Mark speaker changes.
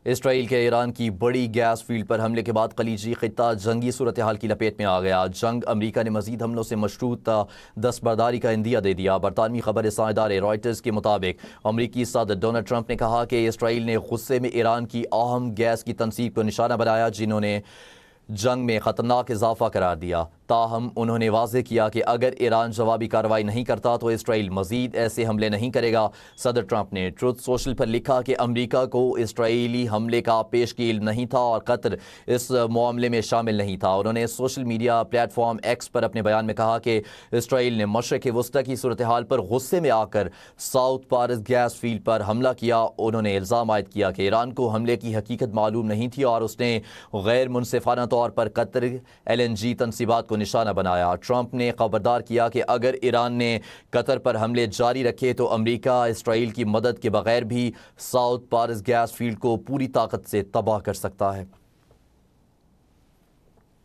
Speaker 1: اسرائیل کے ایران کی بڑی گیس فیلڈ پر حملے کے بعد خلیجی خطہ جنگی صورتحال کی لپیٹ میں آ گیا۔ جنگ امریکہ نے مزید حملوں سے مشروط دستبرداری کا عندیہ دے دیا۔ برطانوی خبر رساں ادارے رائٹرز کے مطابق امریکی صدر ڈونلڈ ٹرمپ نے کہا کہ اسرائیل نے غصے میں ایران کی اہم گیس کی تنصیب کو نشانہ بنایا، جنہوں نے جنگ میں خطرناک اضافہ قرار دیا۔ تاہم انہوں نے واضح کیا کہ اگر ایران جوابی کارروائی نہیں کرتا تو اسرائیل مزید ایسے حملے نہیں کرے گا۔ صدر ٹرمپ نے ٹروتھ سوشل پر لکھا کہ امریکہ کو اسرائیلی حملے کا پیشگی علم نہیں تھا اور قطر اس معاملے میں شامل نہیں تھا۔ انہوں نے سوشل میڈیا پلیٹ فارم ایکس پر اپنے بیان میں کہا کہ اسرائیل نے مشرق وسطی کی صورتحال پر غصے میں آ کر ساؤتھ پارس گیس فیلڈ پر حملہ کیا۔ انہوں نے الزام عائد کیا کہ ایران کو حملے کی حقیقت معلوم نہیں تھی اور اس نے غیر منصفانہ طور پر قطر LNG تنصیبات کو نشانہ بنایا۔ ٹرمپ نے خبردار کیا کہ اگر ایران نے قطر پر حملے جاری رکھے تو امریکہ اسرائیل کی مدد کے بغیر بھی ساؤتھ پارس گیس فیلڈ کو پوری طاقت سے تباہ کر سکتا ہے۔